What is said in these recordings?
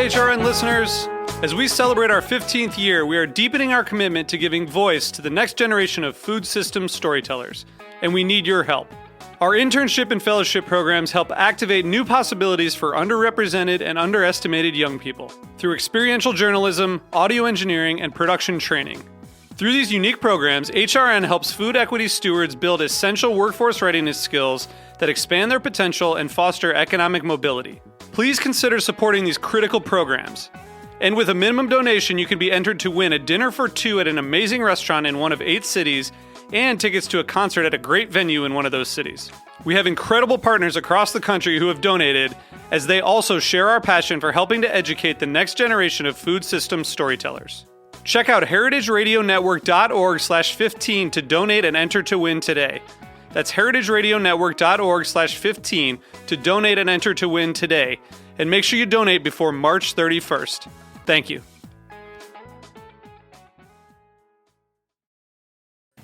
HRN listeners. As we celebrate our 15th year, we are deepening our commitment to giving voice to the next generation of food systems storytellers, and we need your help. Our internship and fellowship programs help activate new possibilities for underrepresented and underestimated young people through experiential journalism, audio engineering, and production training. Through these unique programs, HRN helps food equity stewards build essential workforce readiness skills that expand their potential and foster economic mobility. Please consider supporting these critical programs. And with a minimum donation, you can be entered to win a dinner for two at an amazing restaurant in one of 8 cities and tickets to a concert at a great venue in one of those cities. We have incredible partners across the country who have donated, as they also share our passion for helping to educate the next generation of food systems storytellers. Check out heritageradionetwork.org/15 to donate and enter to win today. That's heritageradionetwork.org/15 to donate and enter to win today. And make sure you donate before March 31st. Thank you.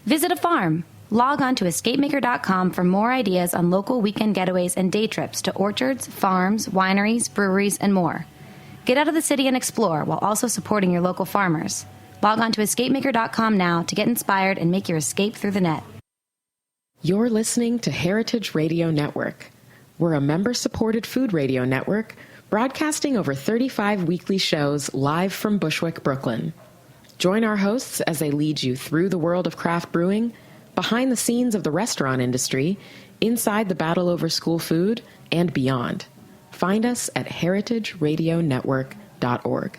Visit a farm. Log on to escapemaker.com for more ideas on local weekend getaways and day trips to orchards, farms, wineries, breweries, and more. Get out of the city and explore while also supporting your local farmers. Log on to escapemaker.com now to get inspired and make your escape through the net. You're listening to Heritage Radio Network. We're a member-supported food radio network broadcasting over 35 weekly shows live from Bushwick, Brooklyn. Join our hosts as they lead you through the world of craft brewing, behind the scenes of the restaurant industry, inside the battle over school food, and beyond. Find us at heritageradionetwork.org.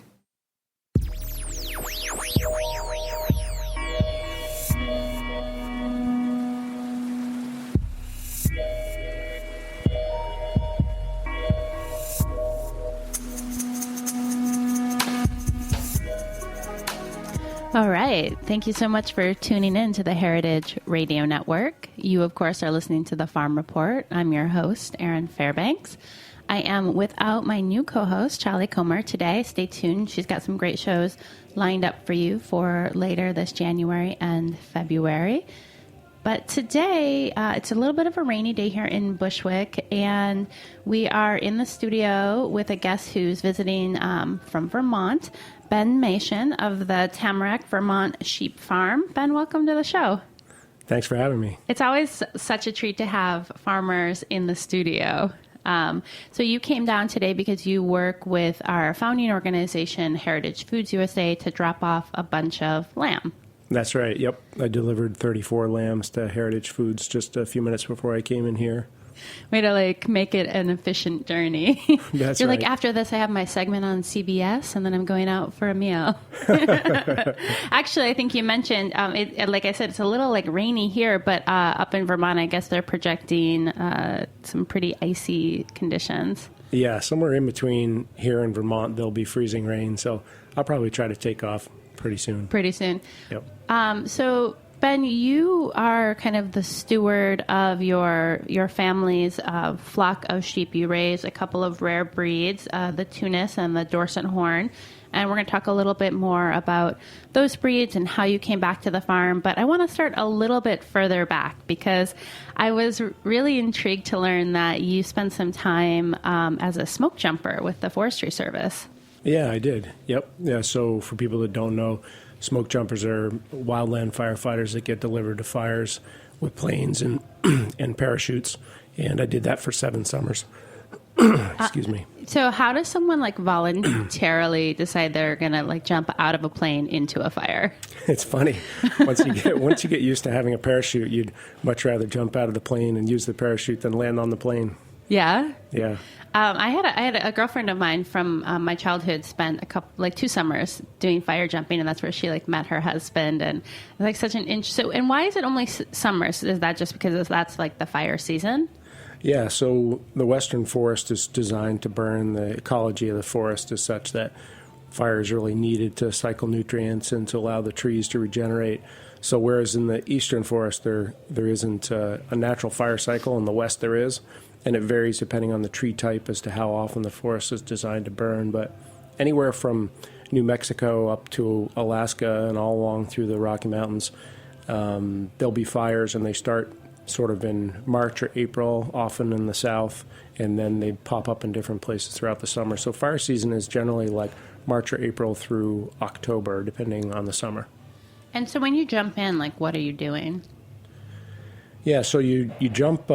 All right. Thank you so much for tuning in to the Heritage Radio Network. You, of course, are listening to The Farm Report. I'm your host, Erin Fairbanks. I am without my new co-host, Charlie Comer, today. Stay tuned. She's got some great shows lined up for you for later this January and February. But today, it's a little bit of a rainy day here in Bushwick, and we are in the studio with a guest who's visiting from Vermont, Ben Machin of the Tamarack, Vermont Sheep Farm. Ben, welcome to the show. Thanks for having me. It's always such a treat to have farmers in the studio. So you came down today because you work with our founding organization, Heritage Foods USA, to drop off a bunch of lamb. That's right. Yep. I delivered 34 lambs to Heritage Foods just a few minutes before I came in here. Way to make it an efficient journey. That's You're right. like, after this, I have my segment on CBS, and then I'm going out for a meal. Actually, I think you mentioned, like I said, it's a little rainy here, but up in Vermont, I guess they're projecting some pretty icy conditions. Yeah, somewhere in between here and Vermont, there'll be freezing rain, so I'll probably try to take off pretty soon. Yep. So, Ben, you are kind of the steward of your family's flock of sheep. You raise a couple of rare breeds, the Tunis and the Dorset Horn. And we're going to talk a little bit more about those breeds and how you came back to the farm. But I want to start a little bit further back because I was really intrigued to learn that you spent some time as a smoke jumper with the Forestry Service. Yeah, I did. Yep. Yeah, so for people that don't know, smoke jumpers are wildland firefighters that get delivered to fires with planes and and parachutes. And I did that for 7 summers. Excuse me. So how does someone voluntarily decide they're going to jump out of a plane into a fire? It's funny. Once you get used to having a parachute, you'd much rather jump out of the plane and use the parachute than land on the plane. Yeah? Yeah. I had a girlfriend of mine from my childhood spent 2 summers doing fire jumping, and that's where she met her husband, and such an interest. So, and why is it only summers? Is that just because that's the fire season? Yeah. So the western forest is designed to burn. The ecology of the forest is such that fire is really needed to cycle nutrients and to allow the trees to regenerate. So whereas in the eastern forest there isn't a natural fire cycle, in the west there is. And it varies depending on the tree type as to how often the forest is designed to burn. But anywhere from New Mexico up to Alaska and all along through the Rocky Mountains, there'll be fires, and they start sort of in March or April, often in the south, and then they pop up in different places throughout the summer. So fire season is generally like March or April through October, depending on the summer. And so when you jump in, like, what are you doing? Yeah, so you jump.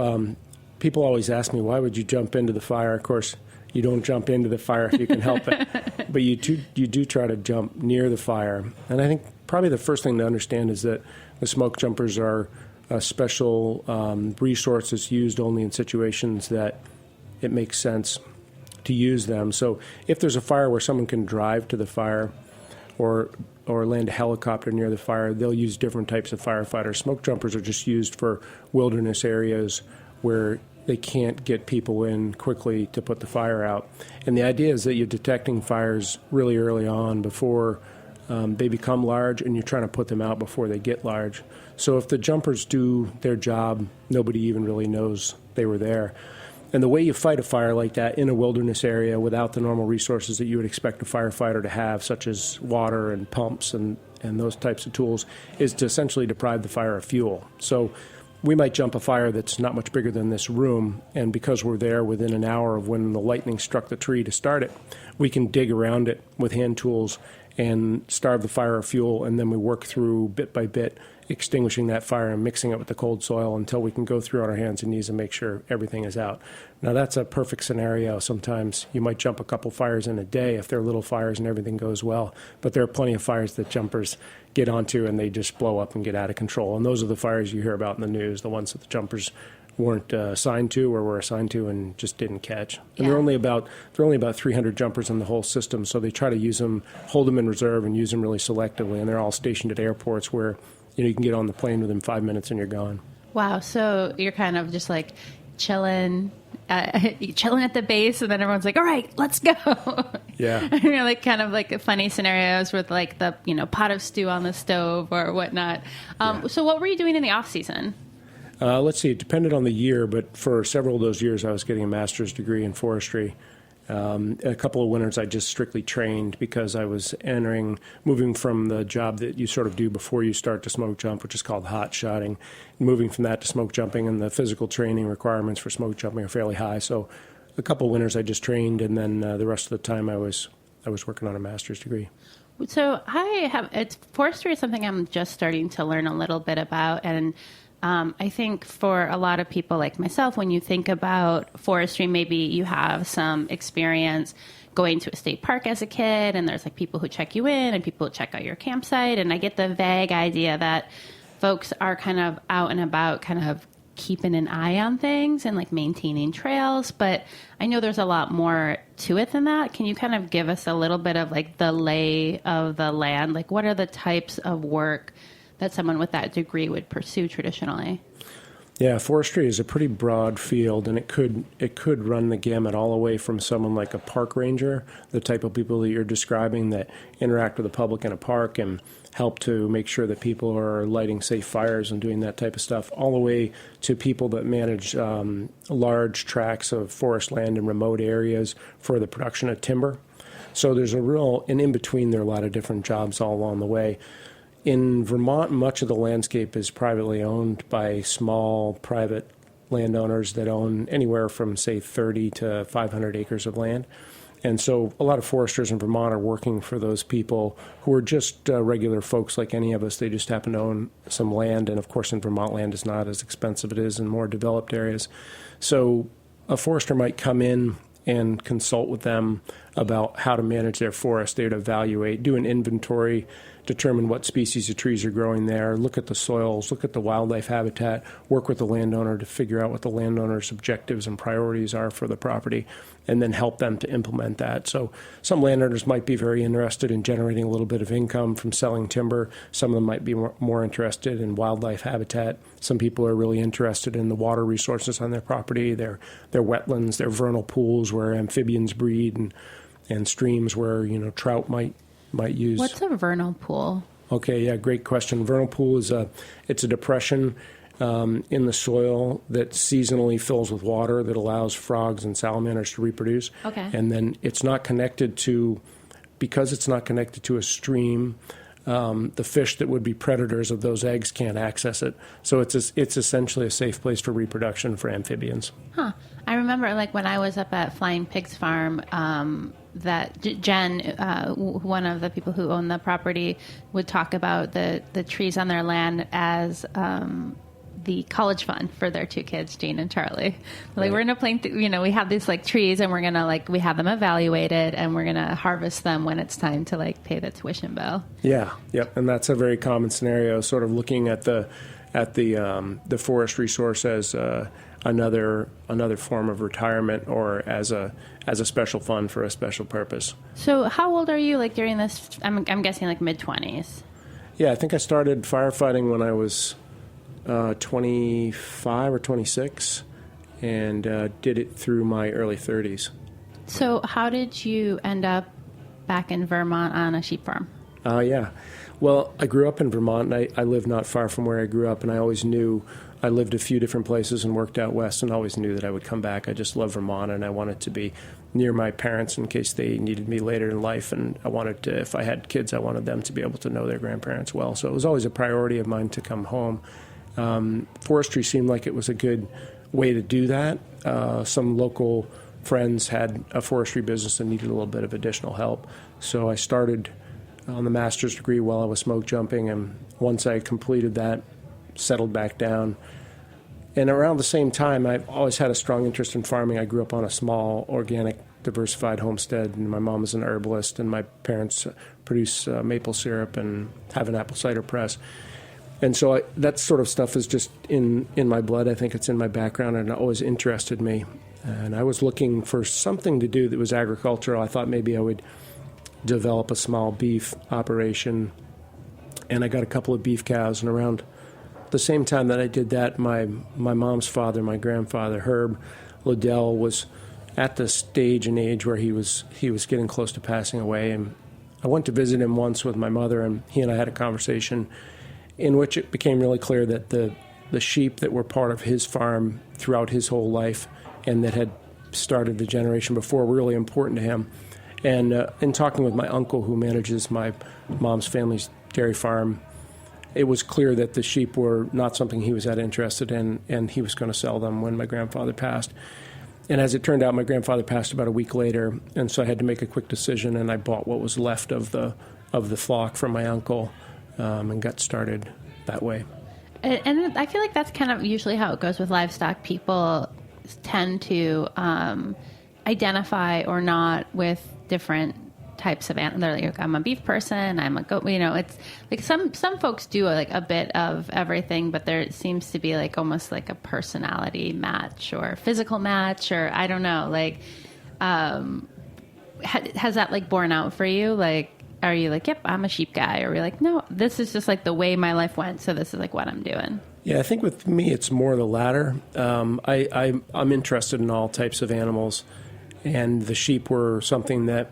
People always ask me, why would you jump into the fire? Of course, you don't jump into the fire if you can help it, but you do try to jump near the fire. And I think probably the first thing to understand is that the smoke jumpers are a special resource that's used only in situations that it makes sense to use them. So if there's a fire where someone can drive to the fire or land a helicopter near the fire, they'll use different types of firefighters. Smoke jumpers are just used for wilderness areas where they can't get people in quickly to put the fire out. And the idea is that you're detecting fires really early on before they become large, and you're trying to put them out before they get large. So if the jumpers do their job, nobody even really knows they were there. And the way you fight a fire like that in a wilderness area without the normal resources that you would expect a firefighter to have, such as water and pumps and those types of tools, is to essentially deprive the fire of fuel. So we might jump a fire that's not much bigger than this room, and because we're there within an hour of when the lightning struck the tree to start it, we can dig around it with hand tools and starve the fire of fuel, and then we work through bit by bit extinguishing that fire and mixing it with the cold soil until we can go through on our hands and knees and make sure everything is out. Now, that's a perfect scenario. Sometimes you might jump a couple fires in a day if they're little fires and everything goes well, but there are plenty of fires that jumpers get onto and they just blow up and get out of control. And those are the fires you hear about in the news, the ones that the jumpers weren't assigned to or were assigned to and just didn't catch. And there are only about 300 jumpers in the whole system, so they try to use them, hold them in reserve, and use them really selectively. And they're all stationed at airports where you can get on the plane within 5 minutes and you're gone. Wow, so you're kind of just like chilling at the base, and then everyone's like, all right, let's go. Yeah. You're like kind of like funny scenarios with like the pot of stew on the stove or whatnot. So what were you doing in the off season? Let's see, it depended on the year, but for several of those years I was getting a master's degree in forestry. A couple of winters I just strictly trained because I was moving from the job that you sort of do before you start to smoke jump, which is called hot shotting, moving from that to smoke jumping, and the physical training requirements for smoke jumping are fairly high. So a couple of winters I just trained, and then the rest of the time I was working on a master's degree. So forestry is something I'm just starting to learn a little bit about, and I think for a lot of people like myself, when you think about forestry, maybe you have some experience going to a state park as a kid, and there's like people who check you in and people who check out your campsite. And I get the vague idea that folks are kind of out and about, kind of keeping an eye on things and like maintaining trails. But I know there's a lot more to it than that. Can you kind of give us a little bit of like the lay of the land? Like, what are the types of work that someone with that degree would pursue traditionally? Yeah, forestry is a pretty broad field, and it could run the gamut all the way from someone like a park ranger, the type of people that you're describing that interact with the public in a park and help to make sure that people are lighting safe fires and doing that type of stuff, all the way to people that manage large tracts of forest land in remote areas for the production of timber. So there's and in between there are a lot of different jobs all along the way. In Vermont, much of the landscape is privately owned by small private landowners that own anywhere from, say, 30 to 500 acres of land. And so a lot of foresters in Vermont are working for those people who are just regular folks like any of us. They just happen to own some land. And, of course, in Vermont, land is not as expensive as it is in more developed areas. So a forester might come in and consult with them about how to manage their forest. They would evaluate, do an inventory, determine what species of trees are growing there, look at the soils, look at the wildlife habitat, work with the landowner to figure out what the landowner's objectives and priorities are for the property, and then help them to implement that. So some landowners might be very interested in generating a little bit of income from selling timber. Some of them might be more interested in wildlife habitat. Some people are really interested in the water resources on their property, their wetlands, their vernal pools where amphibians breed, and streams where trout might use. What's a vernal pool? Okay, yeah, great question. Vernal pool is it's a depression in the soil that seasonally fills with water that allows frogs and salamanders to reproduce. Okay. And then because it's not connected to a stream, the fish that would be predators of those eggs can't access it. So it's essentially a safe place for reproduction for amphibians. Huh. I remember, like, when I was up at Flying Pigs Farm, that Jen, one of the people who own the property, would talk about the trees on their land as the college fund for their two kids, Jane and Charlie. Like, we're going to plant, we have these like trees, and we're going to we have them evaluated, and we're going to harvest them when it's time to like pay the tuition bill. Yeah, yep, and that's a very common scenario. Sort of looking at the forest resource as another form of retirement, or as a special fund for a special purpose. So, how old are you? Like during this, I'm guessing like mid-20s. Yeah, I think I started firefighting when I was 25 or 26, and did it through my early 30s. So how did you end up back in Vermont on a sheep farm? Yeah. Well, I grew up in Vermont, and I lived not far from where I grew up, and I always knew I lived a few different places and worked out west, and always knew that I would come back. I just love Vermont, and I wanted to be near my parents in case they needed me later in life, and I wanted to, if I had kids, I wanted them to be able to know their grandparents well. So it was always a priority of mine to come home. Forestry seemed like it was a good way to do that. Some local friends had a forestry business and needed a little bit of additional help. So I started on the master's degree while I was smoke jumping, and once I completed that, settled back down. And around the same time, I've always had a strong interest in farming. I grew up on a small, organic, diversified homestead, and my mom is an herbalist, and my parents produce maple syrup and have an apple cider press. And so that sort of stuff is just in my blood. I think it's in my background, and it always interested me. And I was looking for something to do that was agricultural. I thought maybe I would develop a small beef operation, and I got a couple of beef cows. And around the same time that I did that, my mom's father, my grandfather, Herb Liddell, was at the stage and age where he was getting close to passing away. And I went to visit him once with my mother, and he and I had a conversation in which it became really clear that the sheep that were part of his farm throughout his whole life and that had started the generation before were really important to him. And in talking with my uncle, who manages my mom's family's dairy farm, it was clear that the sheep were not something he was that interested in, and he was going to sell them when my grandfather passed. And as it turned out, my grandfather passed about a week later, and so I had to make a quick decision, and I bought what was left of the flock from my uncle. And got started that way. And I feel like that's kind of usually how it goes with livestock. People tend to identify or not with different types of animals. They're like, I'm a beef person, I'm a goat. It's like some folks do like a bit of everything, but there seems to be like almost like a personality match or physical match, or I don't know. Like, has that like borne out for you? Like, are you like, yep, I'm a sheep guy? Or are you like, no, this is just like the way my life went, so this is like what I'm doing? Yeah, I think with me it's more the latter. I'm interested in all types of animals, and the sheep were something that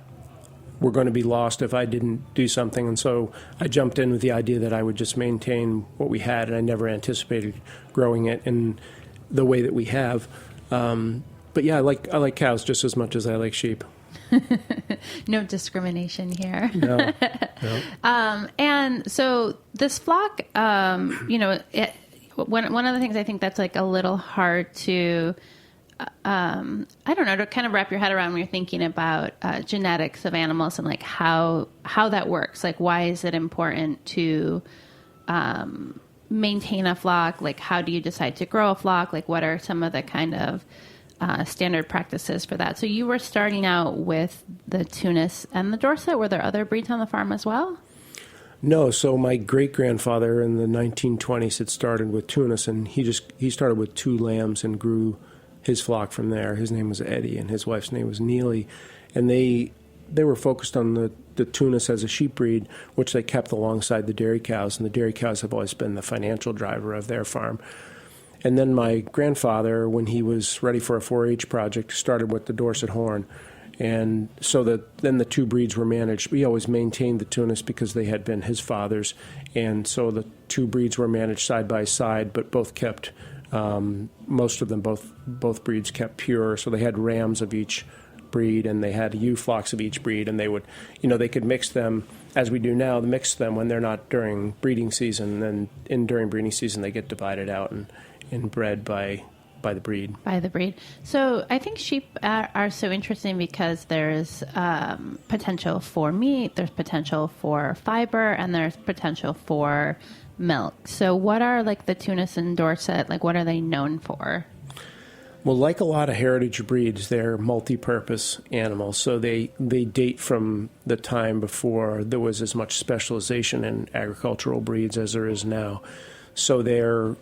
were going to be lost if I didn't do something. And so I jumped in with the idea that I would just maintain what we had, and I never anticipated growing it in the way that we have. But yeah, I like cows just as much as I like sheep. No discrimination here. No. And so this flock, one of the things I think that's like a little hard to, I don't know, to kind of wrap your head around when you're thinking about genetics of animals and like how that works. Like, why is it important to maintain a flock? Like, how do you decide to grow a flock? Like, what are some of the kind of standard practices for that? So you were starting out with the Tunis and the Dorset. Were there other breeds on the farm as well? No. So my great-grandfather in the 1920s had started with Tunis, and he started with 2 lambs and grew his flock from there. His name was Eddie, and his wife's name was Neely. And they were focused on the Tunis as a sheep breed, which they kept alongside the dairy cows, and the dairy cows have always been the financial driver of their farm. And then my grandfather, when he was ready for a 4-H project, started with the Dorset Horn. And so then the 2 breeds were managed. We always maintained the Tunis because they had been his father's. And so the 2 breeds were managed side by side, but both kept, most of them, both breeds kept pure. So they had rams of each breed, and they had ewe flocks of each breed, and they would, they could mix them, as we do now, mix them when they're not during breeding season, and during breeding season they get divided out and bred by the breed. By the breed. So I think sheep are so interesting because there's potential for meat, there's potential for fiber, and there's potential for milk. So what are like the Tunis and Dorset, like what are they known for? Well, like a lot of heritage breeds, they're multi-purpose animals. So they date from the time before there was as much specialization in agricultural breeds as there is now. So they're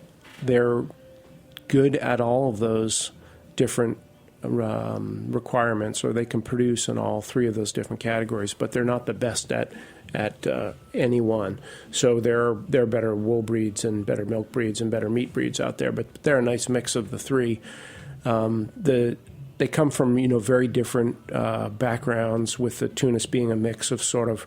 good at all of those different requirements, or they can produce in all three of those different categories, but they're not the best at any one. So there are better wool breeds and better milk breeds and better meat breeds out there, but they're a nice mix of the three. They come from very different backgrounds, with the Tunis being a mix of sort of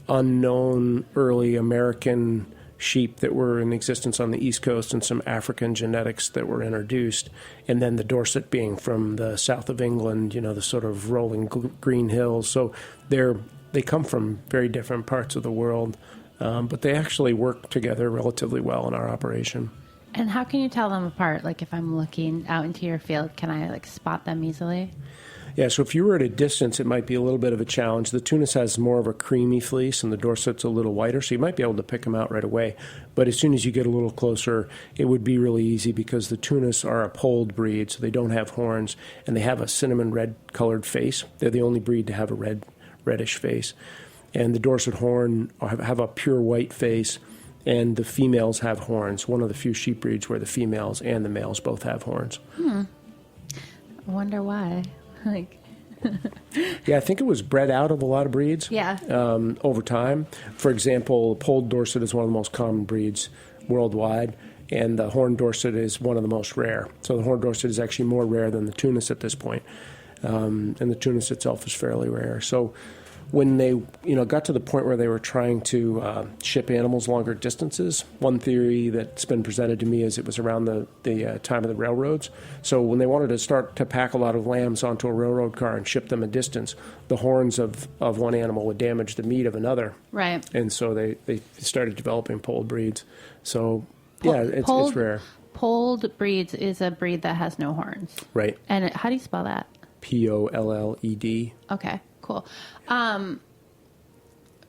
unknown early American sheep that were in existence on the East Coast and some African genetics that were introduced, and then the Dorset being from the south of England, the sort of rolling green hills. So they come from very different parts of the world, but they actually work together relatively well in our operation. And how can you tell them apart? Like if I'm looking out into your field, can I like spot them easily? Yeah, so if you were at a distance, it might be a little bit of a challenge. The Tunis has more of a creamy fleece, and the Dorset's a little whiter, so you might be able to pick them out right away. But as soon as you get a little closer, it would be really easy, because the Tunis are a polled breed, so they don't have horns, and they have a cinnamon red-colored face. They're the only breed to have a reddish face. And the Dorset horn have a pure white face, and the females have horns. One of the few sheep breeds where the females and the males both have horns. I wonder why. Yeah, I think it was bred out of a lot of breeds. Yeah. Over time. For example, polled Dorset is one of the most common breeds worldwide, and the horned Dorset is one of the most rare. So the horned Dorset is actually more rare than the Tunis at this point, and the Tunis itself is fairly rare. So when they got to the point where they were trying to ship animals longer distances, one theory that's been presented to me is it was around the time of the railroads. So when they wanted to start to pack a lot of lambs onto a railroad car and ship them a distance, the horns of one animal would damage the meat of another. Right. And so they started developing polled breeds. So yeah, it's rare. Polled breeds is a breed that has no horns. Right. And how do you spell that? Polled. Okay. Cool. I'm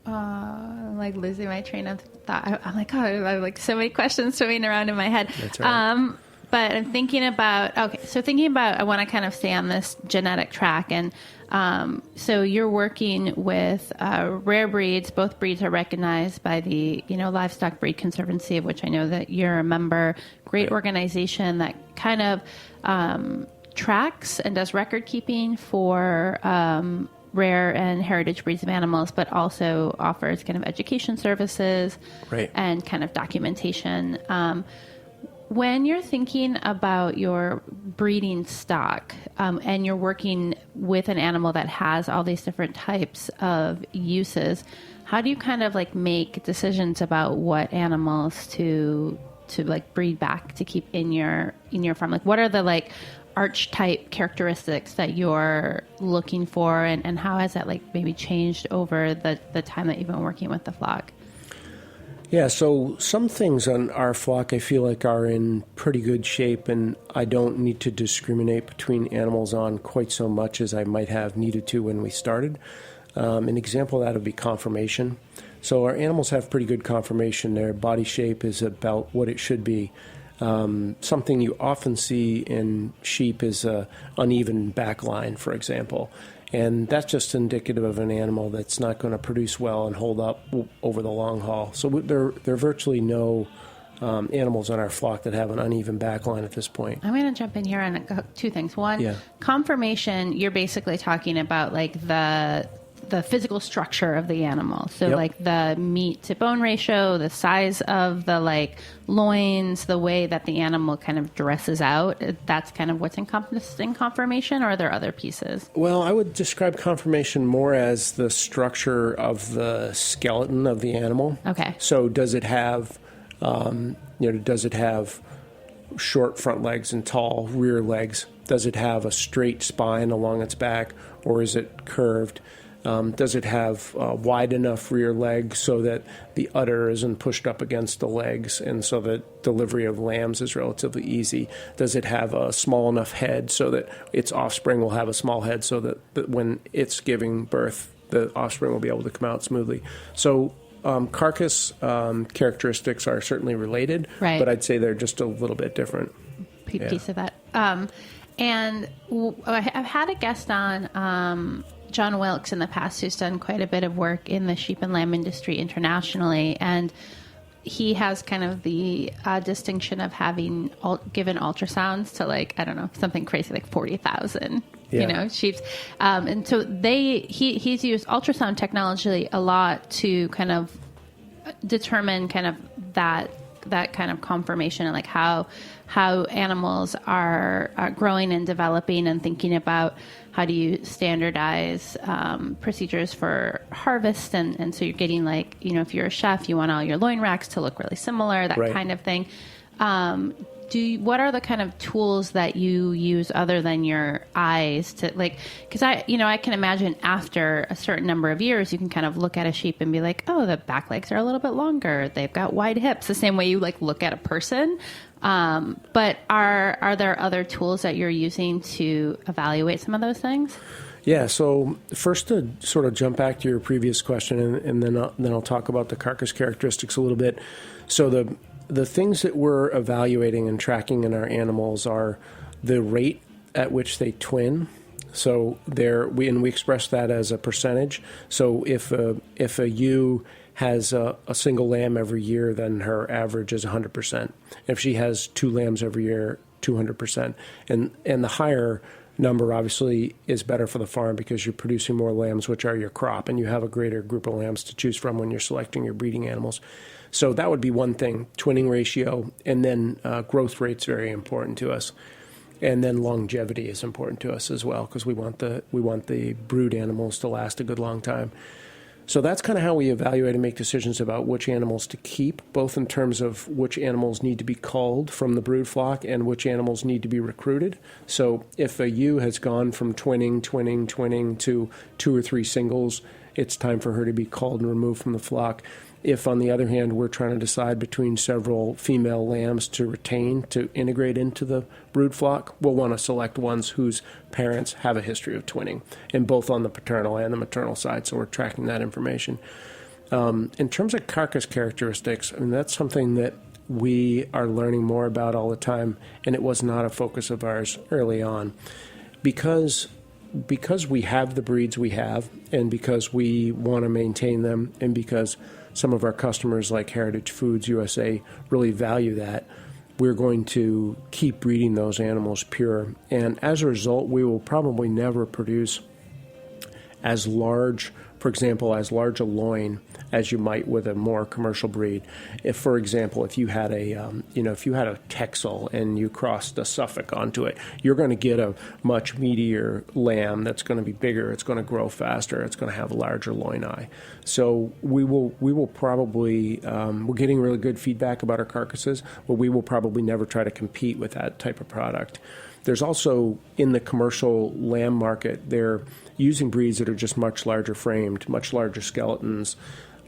like losing my train of thought. I'm like, I have like so many questions swimming around in my head. That's right. But I'm thinking about, I want to kind of stay on this genetic track. And so you're working with rare breeds. Both breeds are recognized by the, Livestock Breed Conservancy, of which I know that you're a member. Great organization that kind of tracks and does record keeping for rare and heritage breeds of animals, but also offers kind of education services and kind of documentation. When you're thinking about your breeding stock and you're working with an animal that has all these different types of uses, how do you kind of like make decisions about what animals to like breed back to keep in your farm? Like what are the like archetype characteristics that you're looking for, and how has that like maybe changed over the time that you've been working with the flock? Yeah, so some things on our flock I feel like are in pretty good shape, and I don't need to discriminate between animals on quite so much as I might have needed to when we started. An example of that would be conformation. So our animals have pretty good conformation. Their body shape is about what it should be. Something you often see in sheep is an uneven back line, for example. And that's just indicative of an animal that's not going to produce well and hold up over the long haul. So there are virtually no animals on our flock that have an uneven back line at this point. I'm going to jump in here on two things. One, conformation, you're basically talking about like the physical structure of the animal. So like the meat to bone ratio, the size of the like loins, the way that the animal kind of dresses out, that's kind of what's encompassed in conformation, or are there other pieces? Well, I would describe conformation more as the structure of the skeleton of the animal. Okay. So does it have, short front legs and tall rear legs? Does it have a straight spine along its back, or is it curved? Does it have wide enough rear legs so that the udder isn't pushed up against the legs, and so that delivery of lambs is relatively easy? Does it have a small enough head so that its offspring will have a small head, so that when it's giving birth, the offspring will be able to come out smoothly? So carcass characteristics are certainly related, right, but I'd say they're just a little bit different. Piece of that. And I've had a guest on, John Wilkes, in the past, who's done quite a bit of work in the sheep and lamb industry internationally, and he has kind of the distinction of having given ultrasounds to, like, I don't know, something crazy like 40,000 sheep, and so he's used ultrasound technology a lot to kind of determine kind of that kind of confirmation, and like how animals are growing and developing, and thinking about how do you standardize procedures for harvest, and so you're getting, like, if you're a chef, you want all your loin racks to look really similar, that right, kind of thing. What are the kind of tools that you use other than your eyes to, like, because I can imagine after a certain number of years, you can kind of look at a sheep and be like, oh, the back legs are a little bit longer, they've got wide hips, the same way you like look at a person. But are there other tools that you're using to evaluate some of those things? Yeah, so first, to sort of jump back to your previous question, and then I'll talk about the carcass characteristics a little bit. So the things that we're evaluating and tracking in our animals are the rate at which they twin. So we express that as a percentage. So if a ewe has a single lamb every year, then her average is 100%. If she has 2 lambs every year, 200%. And the higher number obviously is better for the farm, because you're producing more lambs, which are your crop, and you have a greater group of lambs to choose from when you're selecting your breeding animals. So that would be one thing, twinning ratio, and then growth rate's very important to us. And then longevity is important to us as well, because we want the brood animals to last a good long time. So that's kind of how we evaluate and make decisions about which animals to keep, both in terms of which animals need to be culled from the brood flock and which animals need to be recruited. So if a ewe has gone from twinning to 2 or 3 singles, it's time for her to be culled and removed from the flock. If, on the other hand, we're trying to decide between several female lambs to retain, to integrate into the brood flock, we'll want to select ones whose parents have a history of twinning, and both on the paternal and the maternal side, so we're tracking that information. In terms of carcass characteristics, I mean, that's something that we are learning more about all the time, and it was not a focus of ours early on. Because we have the breeds we have, and because we want to maintain them, and because some of our customers like Heritage Foods USA really value that, we're going to keep breeding those animals pure. And as a result, we will probably never produce as large, for example, as large a loin as you might with a more commercial breed. If, for example, if you had a Texel and you crossed a Suffolk onto it, you're going to get a much meatier lamb that's going to be bigger. It's going to grow faster. It's going to have a larger loin eye. So we will probably, we're getting really good feedback about our carcasses, but we will probably never try to compete with that type of product. There's also, in the commercial lamb market, they're using breeds that are just much larger framed, much larger skeletons,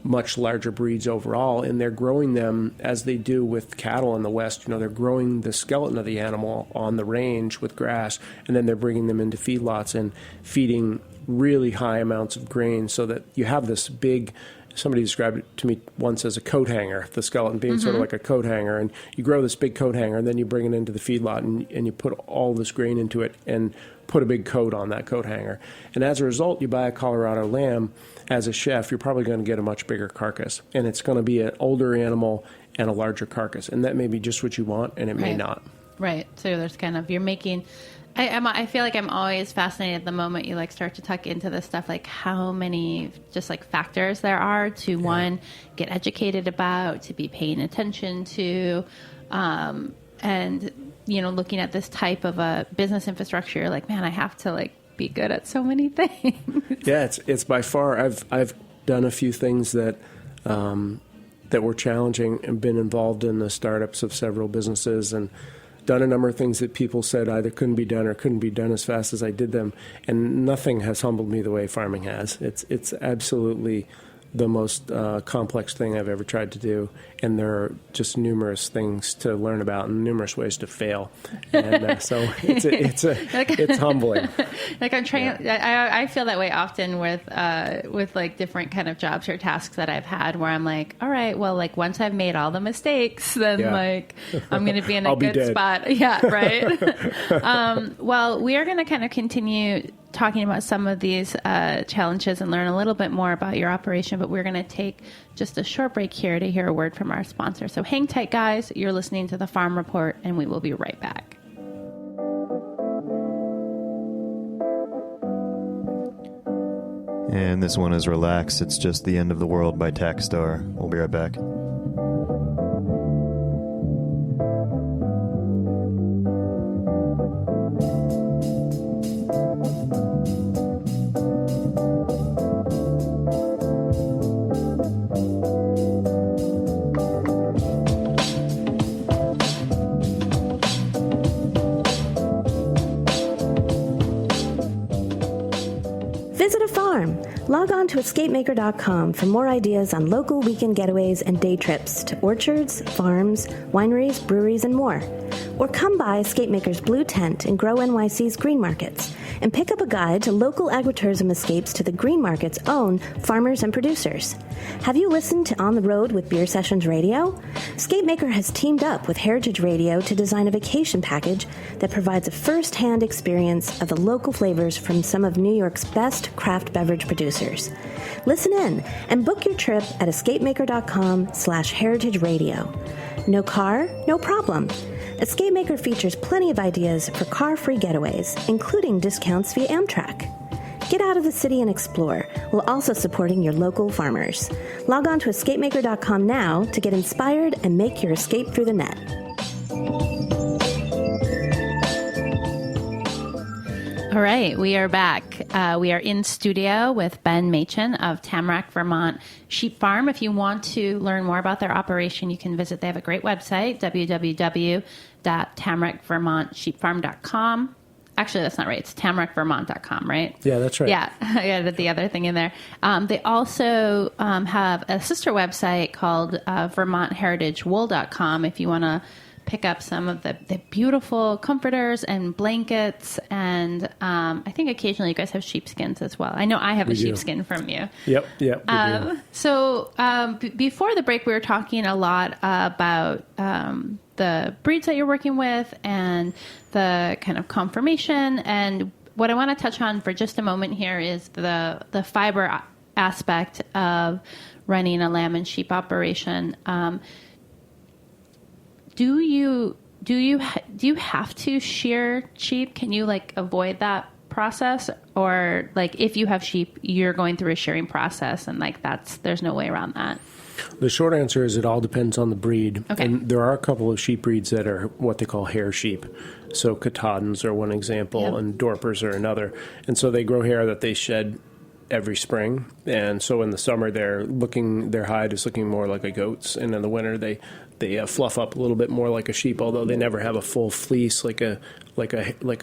much larger breeds overall, and they're growing them as they do with cattle in the West. They're growing the skeleton of the animal on the range with grass, and then they're bringing them into feedlots and feeding really high amounts of grain, so that you have this big, somebody described it to me once as a coat hanger, the skeleton being sort of like a coat hanger, and you grow this big coat hanger, and then you bring it into the feedlot, and you put all this grain into it and put a big coat on that coat hanger. And as a result, you buy a Colorado lamb, as a chef, you're probably going to get a much bigger carcass, and it's going to be an older animal and a larger carcass, and that may be just what you want, and it may not. Right. So there's kind of, you're making, I feel like I'm always fascinated the moment you start to tuck into this stuff, like how many just factors there are to one, get educated about, to be paying attention to, and looking at this type of a business infrastructure, you're like, man, I have to be good at so many things. Yeah, it's by far, I've done a few things that were challenging, and been involved in the startups of several businesses, and done a number of things that people said either couldn't be done or couldn't be done as fast as I did them, and nothing has humbled me the way farming has. It's absolutely the most complex thing I've ever tried to do, and there are just numerous things to learn about and numerous ways to fail, and so it's humbling. Like I'm trying, I feel that way often with like different kind of jobs or tasks that I've had, where I'm like, all right, well, like once I've made all the mistakes, then like I'm going to be in a good spot. Yeah, right. Well, we are going to kind of continue talking about some of these challenges and learn a little bit more about your operation, but we're going to take just a short break here to hear a word from our sponsor. So hang tight, guys. You're listening to the Farm Report, and we will be right back. And this one is Relax, It's Just the End of the World by Tackstar. We'll be right back. Visit a farm. Log on to escapemaker.com for more ideas on local weekend getaways and day trips to orchards, farms, wineries, breweries, and more. Or come by Escape Maker's Blue Tent and Grow NYC's Green Markets and pick up a guide to local agritourism escapes to the Green Market's own farmers and producers. Have you listened to On the Road with Beer Sessions Radio? Escape Maker has teamed up with Heritage Radio to design a vacation package that provides a first-hand experience of the local flavors from some of New York's best craft beverage producers. Listen in and book your trip at escapemaker.com/heritage radio. No car? No problem. Escape Maker features plenty of ideas for car-free getaways, including discounts via Amtrak. Get out of the city and explore, while also supporting your local farmers. Log on to escapemaker.com now to get inspired and make your escape through the net. All right, we are back. We are in studio with Ben Machin of Tamarack, Vermont Sheep Farm. If you want to learn more about their operation, you can visit. They have a great website, www.tamarackvermontsheepfarm.com. Actually, that's not right. It's tamarackvermont.com, right? Yeah, that's right. Yeah, I added the other thing in there. They also have a sister website called vermontheritagwool.com if you want to pick up some of the beautiful comforters and blankets. And I think occasionally you guys have sheepskins as well. I know I have a sheepskin from you. Yep. So before the break, we were talking a lot about the breeds that you're working with and the kind of conformation. And what I want to touch on for just a moment here is the fiber aspect of running a lamb and sheep operation. Do you have to shear sheep? Can you like avoid that process, or like if you have sheep, you're going through a shearing process, and like there's no way around that? The short answer is it all depends on the breed. Okay. And there are a couple of sheep breeds that are what they call hair sheep. So Katahdins are one example, Yep. and Dorpers are another. And so they grow hair that they shed every spring. And so in the summer, their hide is looking more like a goat's, and in the winter they fluff up a little bit more like a sheep, although they never have a full fleece like a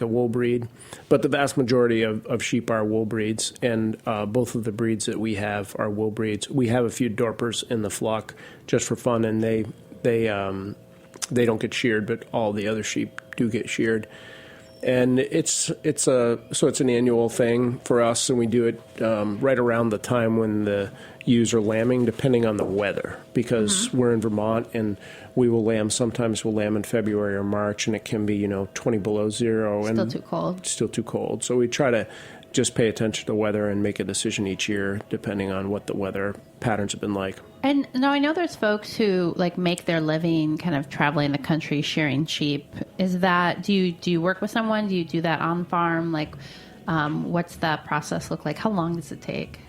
wool breed. But the vast majority of sheep are wool breeds, and both of the breeds that we have are wool breeds. We have a few Dorpers in the flock just for fun, and they don't get sheared, but all the other sheep do get sheared. And it's an annual thing for us, and we do it right around the time when the ewes are lambing, depending on the weather, because we're in Vermont and we'll lamb in February or March, and it can be 20 below zero Still and too cold. So we try to just pay attention to the weather and make a decision each year depending on what the weather patterns have been like. And now I know there's folks who like make their living kind of traveling the country shearing sheep. Is that do you work with someone? Do you do that on farm? Like, what's that process look like? How long does it take?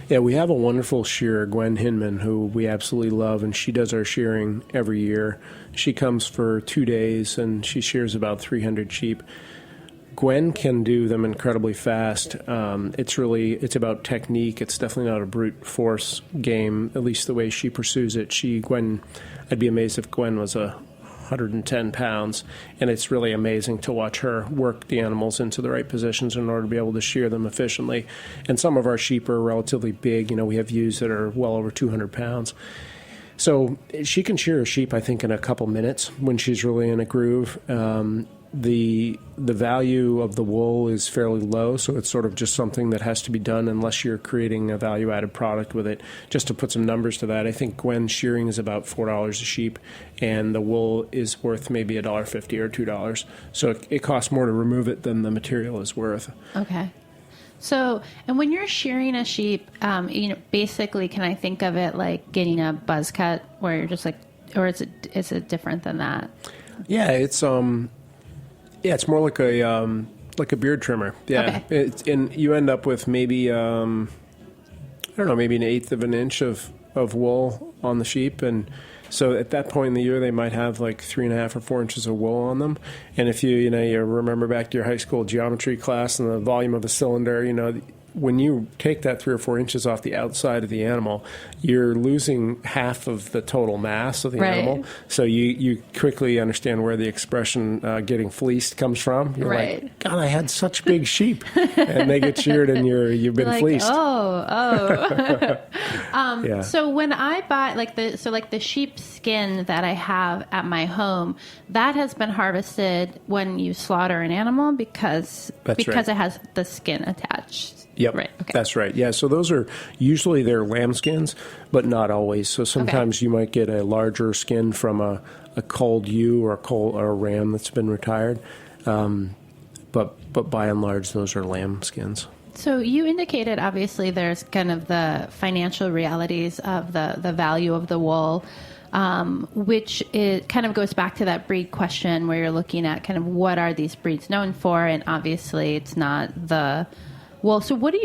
Yeah, we have a wonderful shearer, Gwen Hinman, who we absolutely love, and she does our shearing every year. She comes for 2 days, and she shears about 300 sheep. Gwen can do them incredibly fast. It's about technique. It's definitely not a brute force game, at least the way she pursues it. I'd be amazed if Gwen was a 110 pounds, and it's really amazing to watch her work the animals into the right positions in order to be able to shear them efficiently. And some of our sheep are relatively big. We have ewes that are well over 200 pounds. So she can shear a sheep, I think, in a couple minutes when she's really in a groove. The value of the wool is fairly low, so it's sort of just something that has to be done unless you're creating a value-added product with it. Just to put some numbers to that, I think Gwen's shearing is about $4 a sheep, and the wool is worth maybe $1.50 or $2. So it costs more to remove it than the material is worth. Okay. So, and when you're shearing a sheep, basically, can I think of it like getting a buzz cut, where you're just like, or is it different than that? Yeah, it's more like a beard trimmer. Yeah, okay. And you end up with maybe maybe an eighth of an inch of wool on the sheep, and so at that point in the year they might have like 3.5 or 4 inches of wool on them. And if you remember back to your high school geometry class and the volume of a cylinder, when you take that 3 or 4 inches off the outside of the animal, you're losing half of the total mass of the animal. So you quickly understand where the expression getting fleeced comes from. You're like, God, I had such big sheep. And they get sheared and you've been like, fleeced. Yeah. So when I buy the sheep skin that I have at my home, that has been harvested when you slaughter an animal because right. It has the skin attached. Yep, right. Okay. That's right. Yeah, so those are usually they're lamb skins, but not always. So sometimes you might get a larger skin from a culled ewe or a ram that's been retired, but by and large those are lamb skins. So you indicated obviously there's kind of the financial realities of the value of the wool, which it kind of goes back to that breed question where you're looking at kind of what are these breeds known for, and obviously it's not the wool. So what do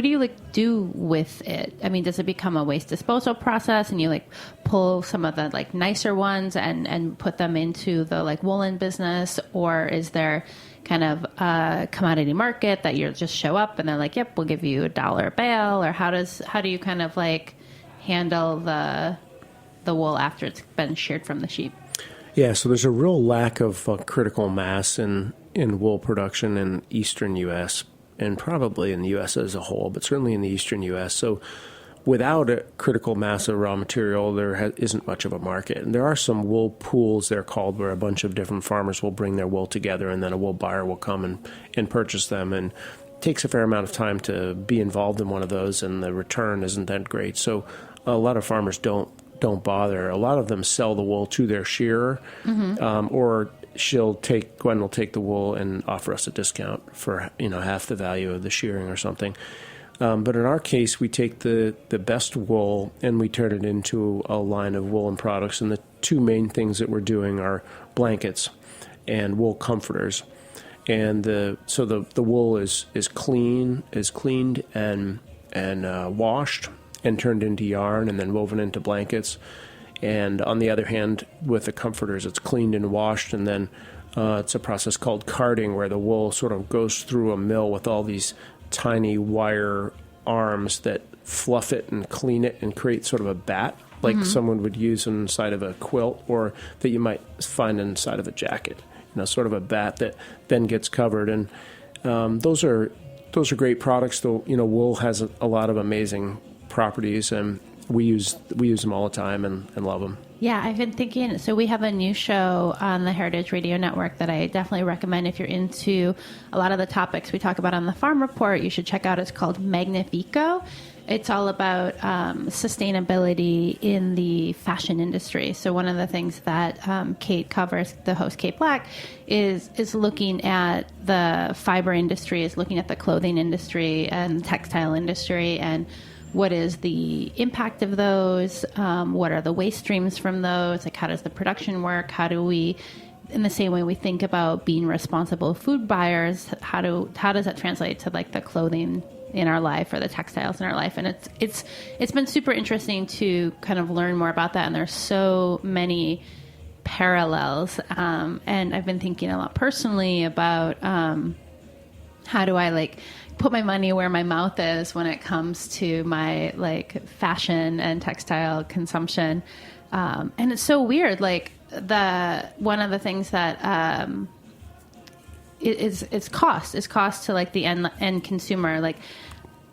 you like do with it? I mean, does it become a waste disposal process and you like pull some of the like nicer ones and put them into the like woolen business, or is there kind of a commodity market that you just show up and they're like, yep, we'll give you $1 a bale, or how do you kind of like handle the wool after it's been sheared from the sheep? Yeah, so there's a real lack of critical mass in wool production in eastern U.S. and probably in the U.S. as a whole, but certainly in the eastern U.S. So without a critical mass of raw material, there isn't much of a market. And there are some wool pools, they're called, where a bunch of different farmers will bring their wool together, and then a wool buyer will come and purchase them. And it takes a fair amount of time to be involved in one of those, and the return isn't that great. So a lot of farmers don't bother. A lot of them sell the wool to their shearer, or Gwen will take the wool and offer us a discount for half the value of the shearing or something. But in our case, we take the best wool and we turn it into a line of woolen products. And the two main things that we're doing are blankets and wool comforters. And so the wool is cleaned and washed and turned into yarn and then woven into blankets. And on the other hand, with the comforters, it's cleaned and washed, and then it's a process called carding, where the wool sort of goes through a mill with all these tiny wire arms that fluff it and clean it and create sort of a bat, like someone would use inside of a quilt, or that you might find inside of a jacket. Sort of a bat that then gets covered. And those are great products. Though wool has a lot of amazing properties, and we use them all the time and love them. Yeah, I've been thinking, so we have a new show on the Heritage Radio Network that I definitely recommend if you're into a lot of the topics we talk about on the Farm Report. You should check out. It's called Magnifico. It's all about sustainability in the fashion industry. So one of the things that Kate covers, the host Kate Black, is looking at the fiber industry, is looking at the clothing industry and textile industry, and what is the impact of those? What are the waste streams from those? Like, how does the production work? How do we, in the same way we think about being responsible food buyers, how does that translate to like the clothing in our life or the textiles in our life? And it's been super interesting to kind of learn more about that. And there's so many parallels. And I've been thinking a lot personally about how do I like put my money where my mouth is when it comes to my like fashion and textile consumption. And it's so weird. Like one of the things that is cost to like the end consumer. Like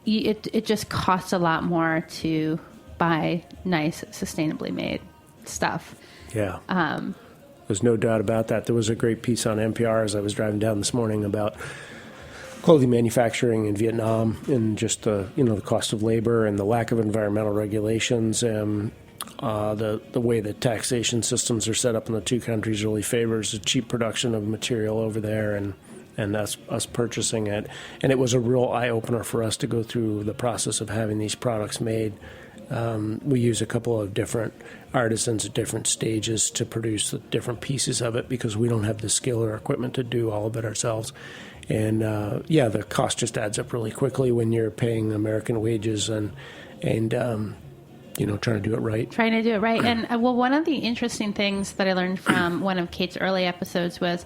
it just costs a lot more to buy nice, sustainably made stuff. Yeah. There's no doubt about that. There was a great piece on NPR as I was driving down this morning about clothing manufacturing in Vietnam and just the cost of labor and the lack of environmental regulations. The way that taxation systems are set up in the two countries really favors the cheap production of material over there and us purchasing it. And it was a real eye-opener for us to go through the process of having these products made. We use a couple of different artisans at different stages to produce the different pieces of it because we don't have the skill or equipment to do all of it ourselves. And the cost just adds up really quickly when you're paying American wages and trying to do it right. Trying to do it right. And one of the interesting things that I learned from one of Kate's early episodes was,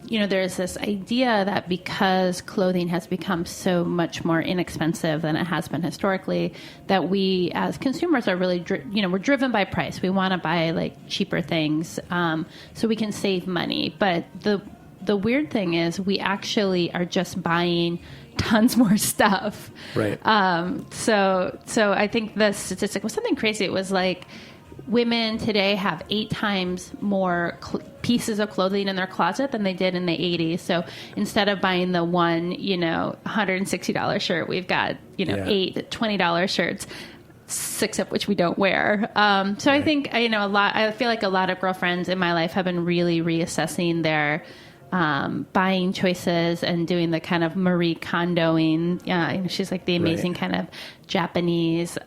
there's this idea that because clothing has become so much more inexpensive than it has been historically, that we as consumers are really, we're driven by price. We want to buy like cheaper things so we can save money. But the weird thing is we actually are just buying tons more stuff. Right. So I think the statistic was something crazy. It was like women today have 8 times more pieces of clothing in their closet than they did in the 80s. So instead of buying the one, $160 shirt, we've got, 8 $20 shirts, 6 of which we don't wear. Right. I think, I feel like a lot of girlfriends in my life have been really reassessing their buying choices and doing the kind of Marie Kondoing. She's like the amazing kind of Japanese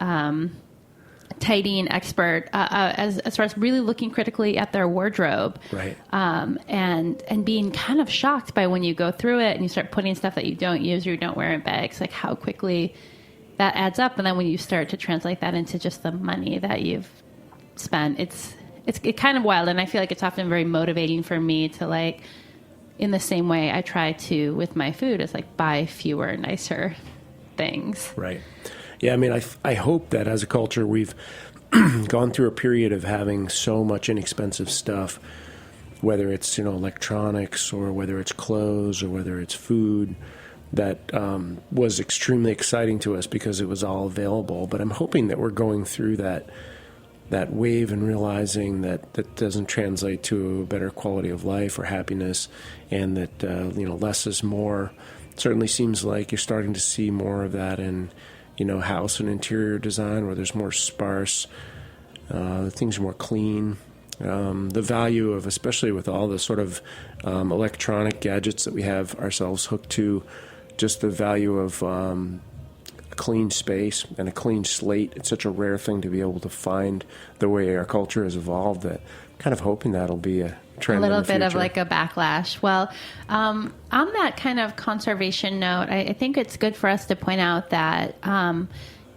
tidying expert as far as really looking critically at their wardrobe. Right. And being kind of shocked by when you go through it and you start putting stuff that you don't use or you don't wear in bags, like how quickly that adds up. And then when you start to translate that into just the money that you've spent, it's kind of wild. And I feel like it's often very motivating for me to like, in the same way I try to with my food, is like buy fewer, nicer things. Right. Yeah, I mean, I hope that as a culture we've gone through a period of having so much inexpensive stuff, whether it's, electronics or whether it's clothes or whether it's food, that was extremely exciting to us because it was all available. But I'm hoping that we're going through that wave and realizing that that doesn't translate to a better quality of life or happiness, and that, less is more. It certainly seems like you're starting to see more of that in house and interior design where there's more sparse, things are more clean. The value of, especially with all the sort of electronic gadgets that we have ourselves hooked to, just the value of a clean space and a clean slate. It's such a rare thing to be able to find the way our culture has evolved that I'm kind of hoping that'll be a trend. A little bit of like a backlash. Well, on that kind of conservation note, I think it's good for us to point out that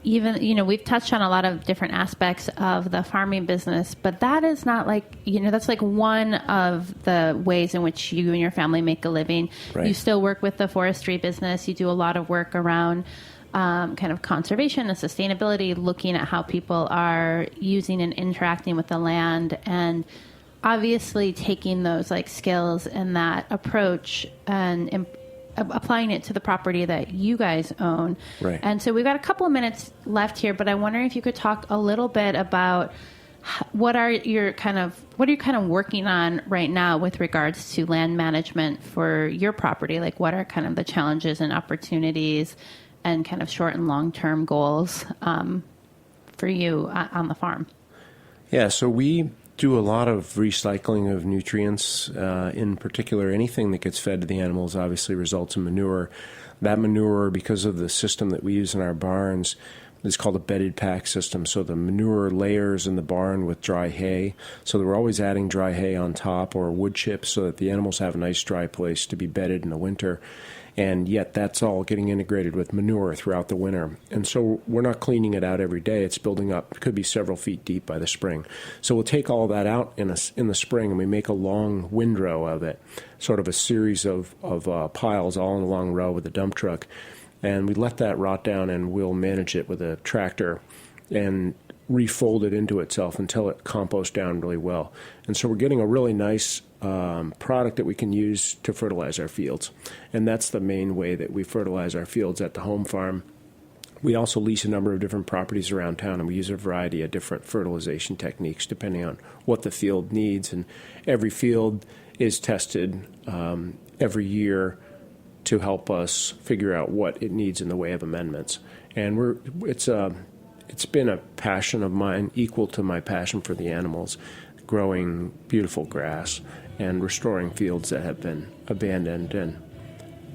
even, we've touched on a lot of different aspects of the farming business, but that is not like, that's like one of the ways in which you and your family make a living. Right. You still work with the forestry business. You do a lot of work around kind of conservation and sustainability, looking at how people are using and interacting with the land, and obviously taking those like skills and that approach and applying it to the property that you guys own. Right. And so we've got a couple of minutes left here, but I wonder if you could talk a little bit about what are you kind of working on right now with regards to land management for your property? Like what are kind of the challenges and opportunities and kind of short and long-term goals for you on the farm? Yeah, so we do a lot of recycling of nutrients. In particular, anything that gets fed to the animals obviously results in manure. That manure, because of the system that we use in our barns, is called a bedded pack system. So the manure layers in the barn with dry hay. So that we're always adding dry hay on top or wood chips so that the animals have a nice dry place to be bedded in the winter. And yet that's all getting integrated with manure throughout the winter. And so we're not cleaning it out every day. It's building up. It could be several feet deep by the spring. So we'll take all that out in the spring, and we make a long windrow of it, sort of a series of piles all in a long row with a dump truck. And we let that rot down, and we'll manage it with a tractor. And refolded into itself until it composts down really well. And so we're getting a really nice product that we can use to fertilize our fields. And that's the main way that we fertilize our fields at the home farm. We also lease a number of different properties around town, and we use a variety of different fertilization techniques depending on what the field needs. And every field is tested every year to help us figure out what it needs in the way of amendments. And it's been a passion of mine, equal to my passion for the animals, growing beautiful grass and restoring fields that have been abandoned. And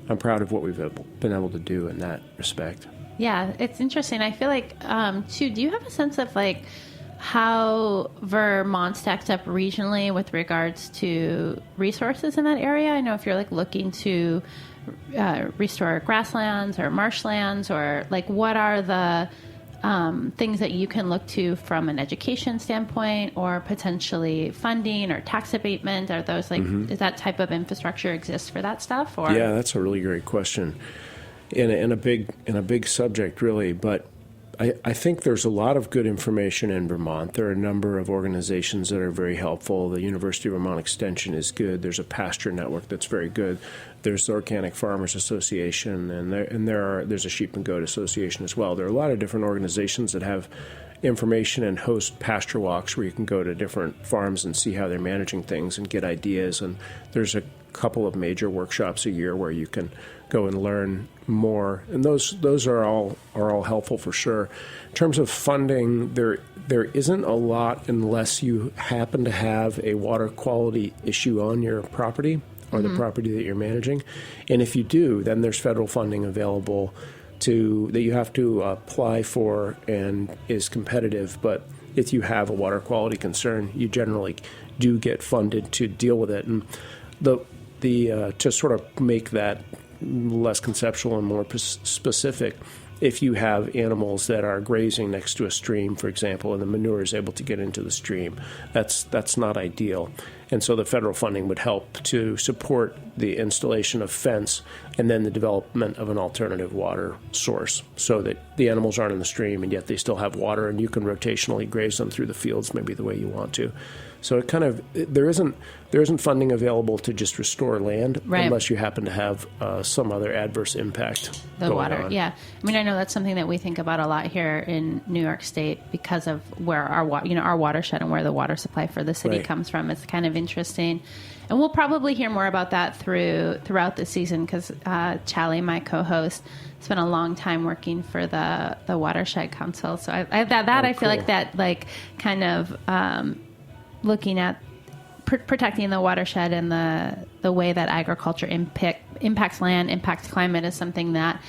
I'm proud of what we've been able to do in that respect. Yeah, it's interesting. I feel like, too, do you have a sense of like how Vermont stacks up regionally with regards to resources in that area? I know if you're like looking to restore grasslands or marshlands, or like what are the things that you can look to from an education standpoint, or potentially funding or tax abatement? Are those like, does that type of infrastructure exist for that stuff? Or? Yeah, that's a really great question. In a big subject, really. But I think there's a lot of good information in Vermont. There are a number of organizations that are very helpful. The University of Vermont Extension is good. There's a pasture network that's very good. There's the Organic Farmers Association, and there's a Sheep and Goat Association as well. There are a lot of different organizations that have information and host pasture walks where you can go to different farms and see how they're managing things and get ideas. And there's a couple of major workshops a year where you can go and learn more, and those are all helpful for sure. In terms of funding, there isn't a lot unless you happen to have a water quality issue on your property or the property that you're managing. And if you do, then there's federal funding available that you have to apply for and is competitive. But if you have a water quality concern, you generally do get funded to deal with it. And to sort of make that less conceptual and more specific, if you have animals that are grazing next to a stream, for example, and the manure is able to get into the stream, that's not ideal. And so the federal funding would help to support the installation of fence and then the development of an alternative water source so that the animals aren't in the stream and yet they still have water, and you can rotationally graze them through the fields maybe the way you want to. So there isn't funding available to just restore land, right, unless you happen to have some other adverse impact. The water, on. Yeah. I mean, I know that's something that we think about a lot here in New York State because of where our watershed and where the water supply for the city comes from. It's kind of interesting, and we'll probably hear more about that throughout the season because Chally, my co-host, spent a long time working for the Watershed Council. So I feel like that kind of looking at protecting the watershed and the way that agriculture impacts land, impacts climate is something that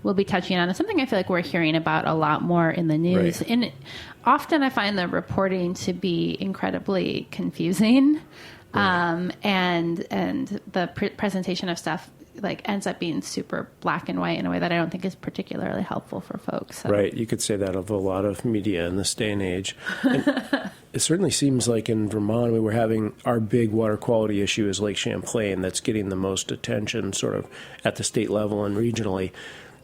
we'll be touching on. It's something I feel like we're hearing about a lot more in the news. Right. And often I find the reporting to be incredibly confusing. Right. And the presentation of stuff ends up being super black and white in a way that I don't think is particularly helpful for folks. So. Right. You could say that of a lot of media in this day and age. And it certainly seems like in Vermont, we were having our big water quality issue is Lake Champlain. That's getting the most attention sort of at the state level and regionally.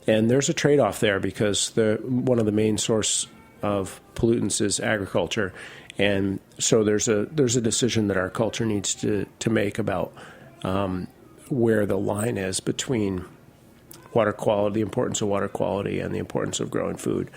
And there's a trade-off there because one of the main source of pollutants is agriculture. And so there's a decision that our culture needs to make about where the line is between water quality, the importance of water quality, and the importance of growing food.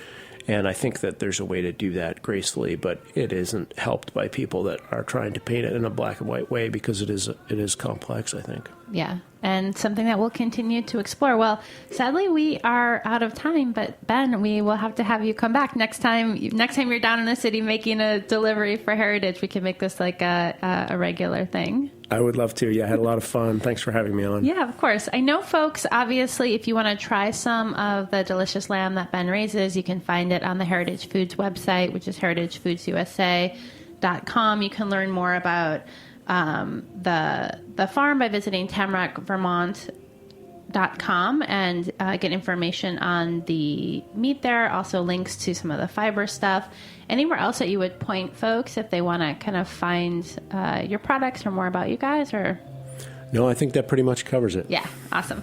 And I think that there's a way to do that gracefully, but it isn't helped by people that are trying to paint it in a black and white way because it is complex, I think. Yeah, and something that we'll continue to explore. Well, sadly, we are out of time, but Ben, we will have to have you come back next time you're down in the city making a delivery for Heritage. We can make this like a regular thing. I would love to. Yeah, I had a lot of fun. Thanks for having me on. Yeah, of course. I know, folks, obviously, if you want to try some of the delicious lamb that Ben raises, you can find it on the Heritage Foods website, which is heritagefoodsusa.com. You can learn more about the farm by visiting tamarackvermont.com and get information on the meat there. Also links to some of the fiber stuff. Anywhere else that you would point folks if they want to kind of find your products or more about you guys? Or no, I think that pretty much covers it. Yeah, awesome.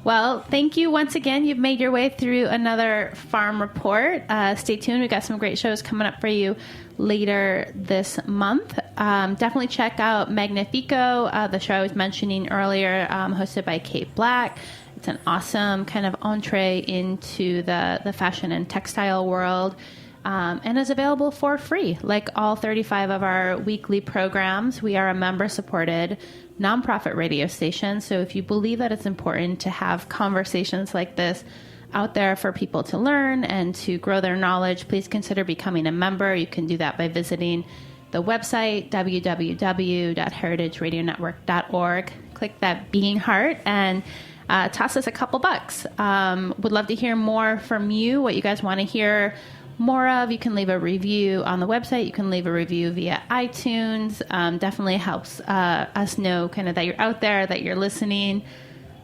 Well, thank you once again. You've made your way through another farm report. Stay tuned. We've got some great shows coming up for you later this month. Definitely check out Magnifico, the show I was mentioning earlier, hosted by Kate Black. It's an awesome kind of entree into the fashion and textile world. And is available for free. Like all 35 of our weekly programs, we are a member-supported nonprofit radio station. So if you believe that it's important to have conversations like this out there for people to learn and to grow their knowledge, please consider becoming a member. You can do that by visiting the website, www.heritageradionetwork.org. Click that being heart and toss us a couple bucks. Would love to hear more from you, what you guys want to hear more of. You can leave a review on the website. You can leave a review via iTunes. Definitely helps us know kind of that you're out there, that you're listening.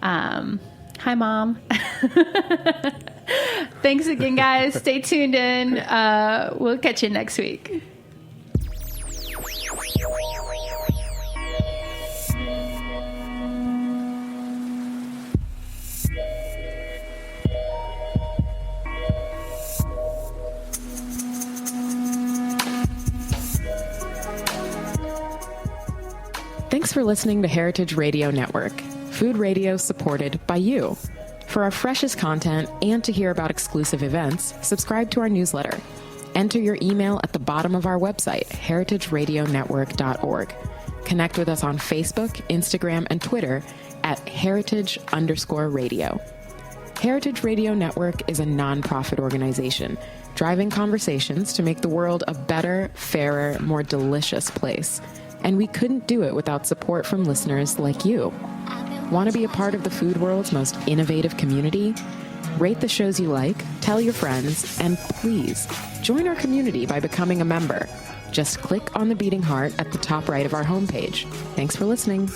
Hi, Mom. Thanks again, guys. Stay tuned in. We'll catch you next week. Thanks for listening to Heritage Radio Network, food radio supported by you. For our freshest content and to hear about exclusive events, subscribe to our newsletter. Enter your email at the bottom of our website, heritageradionetwork.org. Connect with us on Facebook, Instagram, and Twitter at heritage_radio. Heritage Radio Network is a nonprofit organization driving conversations to make the world a better, fairer, more delicious place. And we couldn't do it without support from listeners like you. Want to be a part of the food world's most innovative community? Rate the shows you like, tell your friends, and please join our community by becoming a member. Just click on the beating heart at the top right of our homepage. Thanks for listening.